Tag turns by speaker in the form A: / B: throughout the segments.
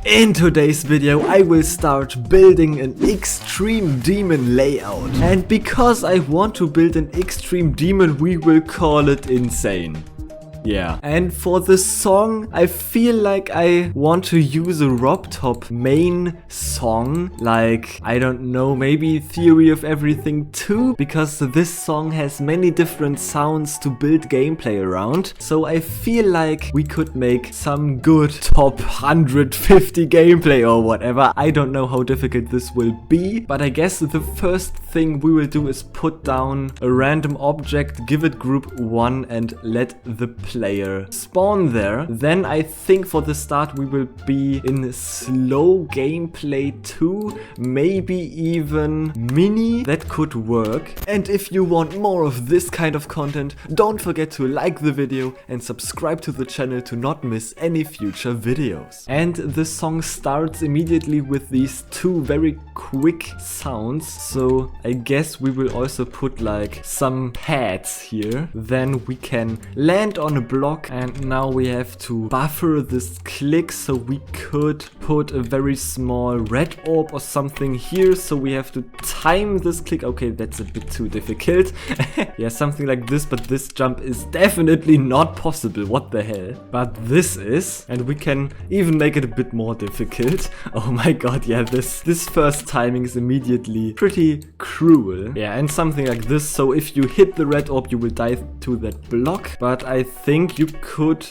A: In today's video I will start building an extreme demon layout, and because I want to build an extreme demon we will call it insane. Yeah, and for the song I feel like I want to use a Rob Top main song, like, I don't know, maybe Theory of Everything 2, because this song has many different sounds to build gameplay around. So I feel like we could make some good top 150 gameplay or whatever. I don't know how difficult this will be, but I guess the first thing we will do is put down a random object, give it group 1 and let the player spawn there. Then I think for the start we will be in slow gameplay 2, maybe even mini. That could work. And if you want more of this kind of content, don't forget to like the video and subscribe to the channel to not miss any future videos. And the song starts immediately with these two very quick sounds, so I guess we will also put like some pads here. Then we can land on a block, and now we have to buffer this click, so we could put a very small red orb or something here, so we have to time this click. Okay, that's a bit too difficult. Yeah, something like this, but this jump is definitely not possible. What the hell? But this is, and we can even make it a bit more difficult. Oh my god, yeah, this first timing is immediately pretty cruel. Yeah, and something like this, so if you hit the red orb you will die to that block, but I think you could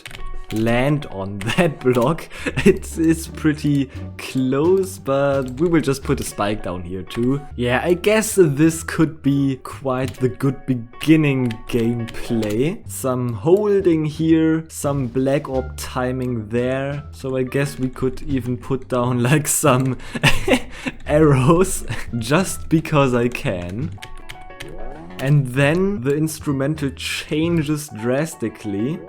A: land on that block. It's pretty close, but we will just put a spike down here too. Yeah, I guess this could be quite the good beginning gameplay. Some holding here, some black orb timing there, so I guess we could even put down like some arrows just because I can. And then the instrumental changes drastically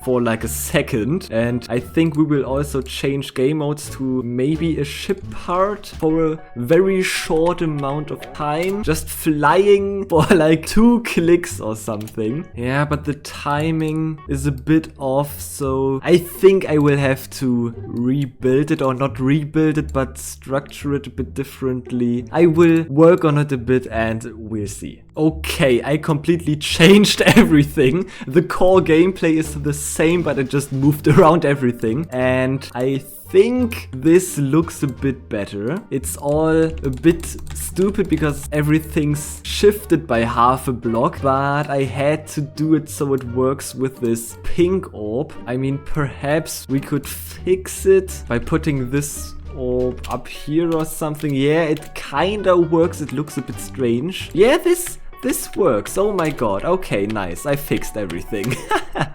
A: for like a second, and I think we will also change game modes to maybe a ship part for a very short amount of time, just flying for like 2 clicks or something. Yeah, but the timing is a bit off, so I think I will have to rebuild it, or not rebuild it, but structure it a bit differently. I will work on it a bit and we'll see. Okay, I completely changed everything. The core gameplay is the same, but I just moved around everything, and I think this looks a bit better. It's all a bit stupid because everything's shifted by half a block, but I had to do it so it works with this pink orb. I mean, perhaps we could fix it by putting this orb up here or something. Yeah, it kinda works. It looks a bit strange. Yeah, this works. Oh my god. Okay, nice. I fixed everything.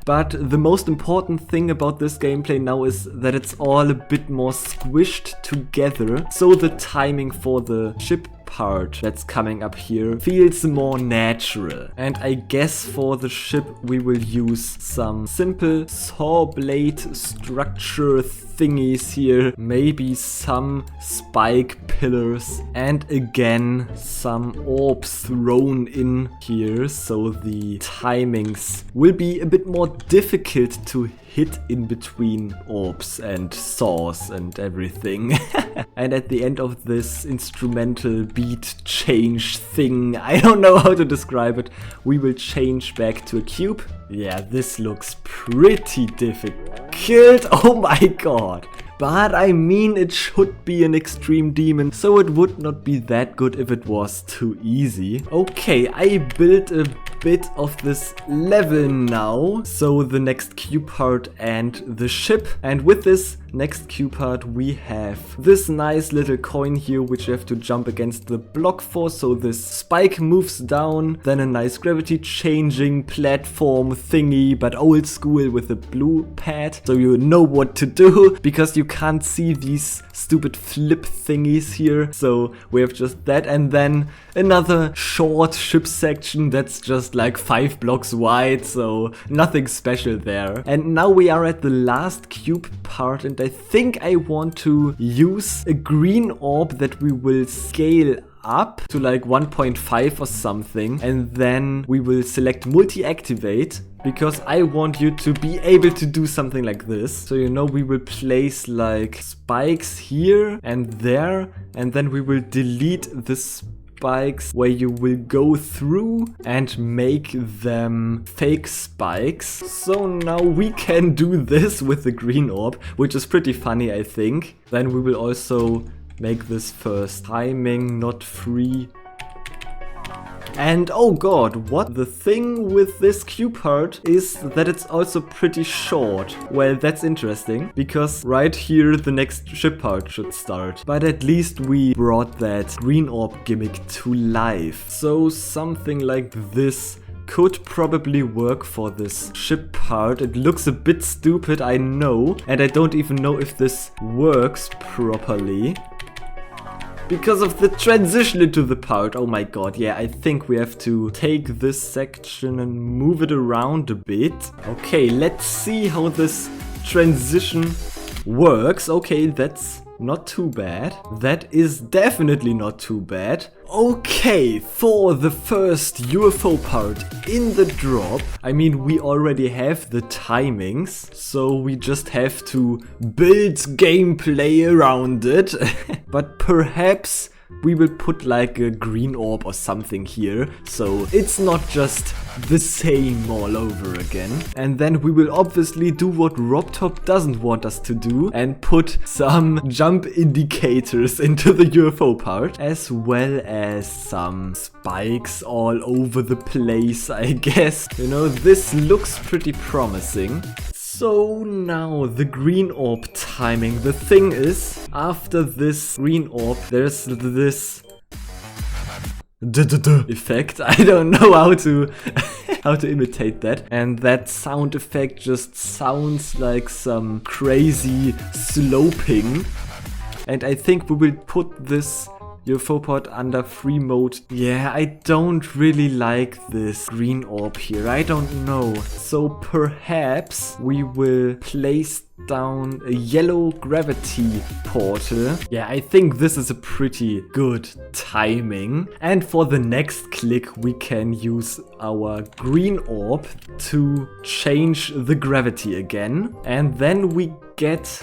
A: But the most important thing about this gameplay now is that it's all a bit more squished together. So the timing for the ship part that's coming up here feels more natural. And I guess for the ship we will use some simple saw blade structure thingies here, maybe some spike pillars, and again some orbs thrown in here, so the timings will be a bit more difficult to hit in between orbs and saws and everything. And at the end of this instrumental beat change thing, I don't know how to describe it, we will change back to a cube. Yeah, this looks pretty difficult. Oh my god. But I mean, it should be an extreme demon, so it would not be that good if it was too easy. Okay, I built a bit of this level now, so the next cube part and the ship. And with this next cube part we have this nice little coin here which you have to jump against the block for, so this spike moves down, then a nice gravity changing platform thingy, but old school with a blue pad, so you know what to do because you can't see these stupid flip thingies here. So we have just that, and then another short ship section that's just like 5 blocks wide, so nothing special there. And now we are at the last cube part, and I think I want to use a green orb that we will scale up to like 1.5 or something, and then we will select multi-activate, because I want you to be able to do something like this. So you know, we will place like spikes here and there, and then we will delete the spikes where you will go through and make them fake spikes. So now we can do this with the green orb, which is pretty funny, I think. Then we will also make this first timing not free. And oh god, what? The thing with this Q part is that it's also pretty short. Well, that's interesting, because right here the next ship part should start. But at least we brought that green orb gimmick to life. So something like this could probably work for this ship part. It looks a bit stupid, I know, and I don't even know if this works properly because of the transition into the part. Oh my god, yeah, I think we have to take this section and move it around a bit. Okay, let's see how this transition works. Okay, that's not too bad. That is definitely not too bad. Okay, for the first UFO part in the drop, I mean, we already have the timings, so we just have to build gameplay around it. But perhaps we will put like a green orb or something here, so it's not just the same all over again. And then we will obviously do what RobTop doesn't want us to do and put some jump indicators into the UFO part, as well as some spikes all over the place, I guess. You know, this looks pretty promising. So now the green orb timing. The thing is, after this green orb, there's this effect. I don't know how to how to imitate that. And that sound effect just sounds like some crazy sloping. And I think we will put this UFO pod under free mode. Yeah, I don't really like this green orb here. I don't know. So perhaps we will place down a yellow gravity portal. Yeah, I think this is a pretty good timing. And for the next click, we can use our green orb to change the gravity again. And then we get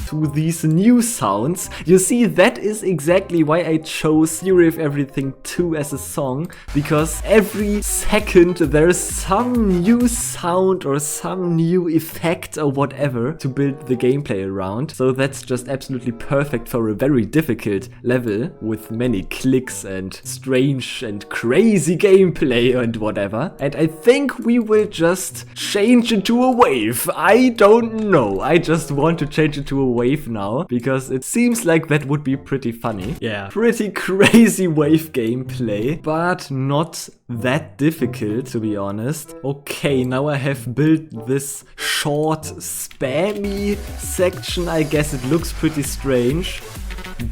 A: to these new sounds. You see, that is exactly why I chose Theory of Everything 2 as a song, because every second there's some new sound or some new effect or whatever to build the gameplay around. So that's just absolutely perfect for a very difficult level with many clicks and strange and crazy gameplay and whatever. And I think we will just change it to a wave. I don't know. I just want to change it to a wave now, because it seems like that would be pretty funny. Yeah, pretty crazy wave gameplay, but not that difficult, to be honest. Okay, now I have built this short spammy section. I guess it looks pretty strange,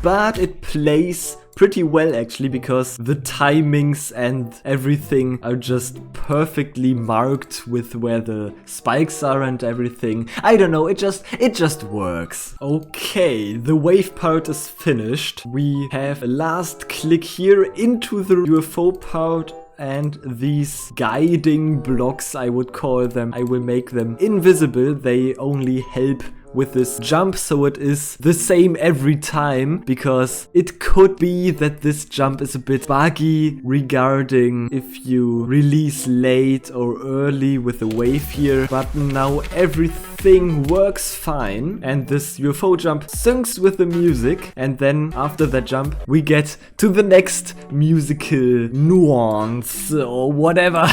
A: but it plays pretty well actually, because the timings and everything are just perfectly marked with where the spikes are and everything. I don't know, it just works. Okay, the wave part is finished. We have a last click here into the UFO part, and these guiding blocks, I would call them, I will make them invisible. They only help with this jump, so it is the same every time, because it could be that this jump is a bit buggy regarding if you release late or early with the wave here, but now everything works fine, and this UFO jump syncs with the music, and then after that jump we get to the next musical nuance or whatever.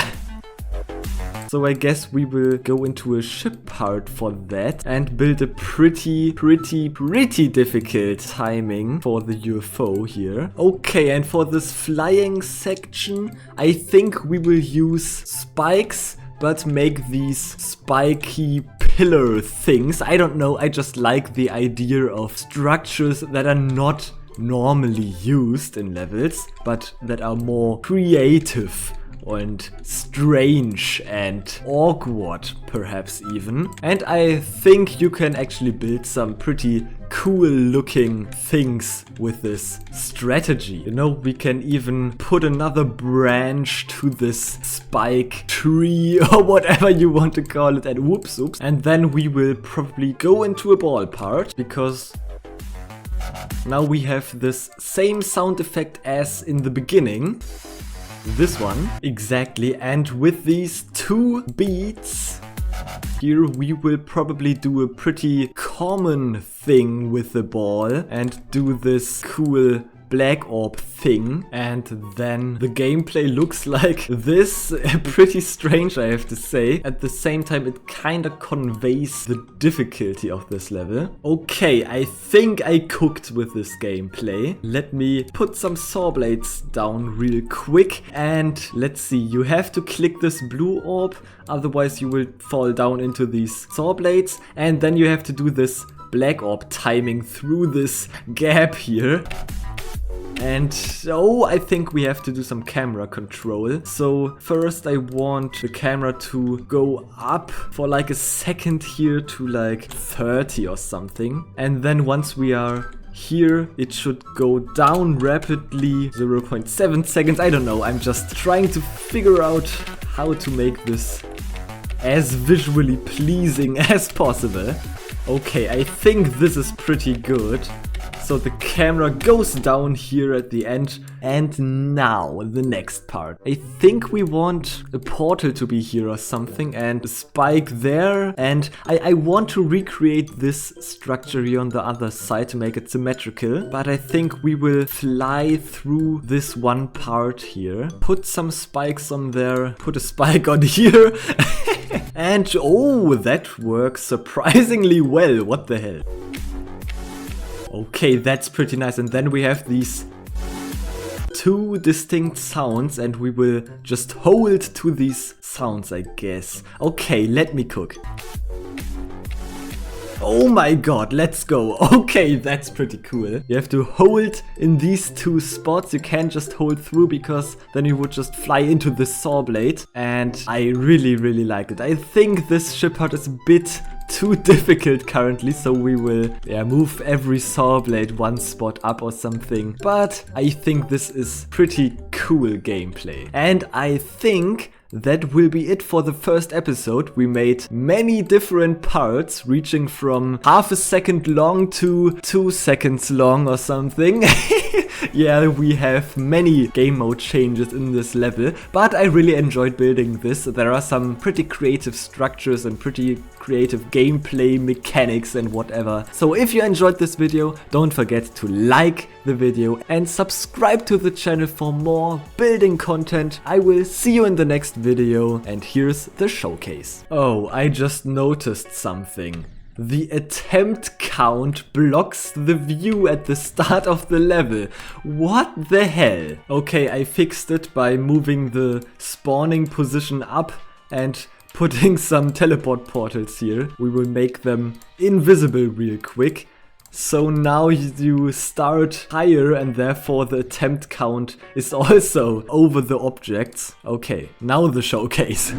A: So I guess we will go into a ship part for that and build a pretty difficult timing for the UFO here. Okay, and for this flying section, I think we will use spikes, but make these spiky pillar things. I don't know, I just like the idea of structures that are not normally used in levels, but that are more creative and strange and awkward, perhaps even. And I think you can actually build some pretty cool looking things with this strategy. You know, we can even put another branch to this spike tree or whatever you want to call it, and whoops, oops. And then we will probably go into a ball part, because now we have this same sound effect as in the beginning. This one, exactly. And with these 2 beats here, we will probably do a pretty common thing with the ball and do this cool black orb thing, and then the gameplay looks like this. Pretty strange, I have to say. At the same time, it kinda conveys the difficulty of this level. Okay, I think I cooked with this gameplay. Let me put some saw blades down real quick, and let's see, you have to click this blue orb, otherwise you will fall down into these saw blades, and then you have to do this black orb timing through this gap here. And so I think we have to do some camera control. So first I want the camera to go up for like a second here to like 30 or something. And then once we are here, it should go down rapidly, 0.7 seconds. I don't know, I'm just trying to figure out how to make this as visually pleasing as possible. Okay, I think this is pretty good. So the camera goes down here at the end. And now the next part. I think we want a portal to be here or something, and a spike there. And I want to recreate this structure here on the other side to make it symmetrical. But I think we will fly through this one part here. Put some spikes on there. Put a spike on here. And oh, that works surprisingly well. What the hell? Okay, that's pretty nice. And then we have these 2 distinct sounds, and we will just hold to these sounds, I guess. Okay, let me cook. Oh my god, let's go. Okay, that's pretty cool. You have to hold in these 2 spots. You can't just hold through, because then you would just fly into the saw blade. And I really, really like it. I think this ship part is a bit too difficult currently, so we will move every saw blade 1 spot up or something. But I think this is pretty cool gameplay. And I think that will be it for the first episode. We made many different parts, reaching from half a second long to 2 seconds long or something. Yeah, we have many game mode changes in this level, but I really enjoyed building this. There are some pretty creative structures and pretty creative gameplay mechanics and whatever. So if you enjoyed this video, don't forget to like the video and subscribe to the channel for more building content. I will see you in the next video, and here's the showcase. Oh, I just noticed something. The attempt count blocks the view at the start of the level. What the hell? Okay, I fixed it by moving the spawning position up and putting some teleport portals here. We will make them invisible real quick. So now you start higher, and therefore the attempt count is also over the objects. Okay, now the showcase.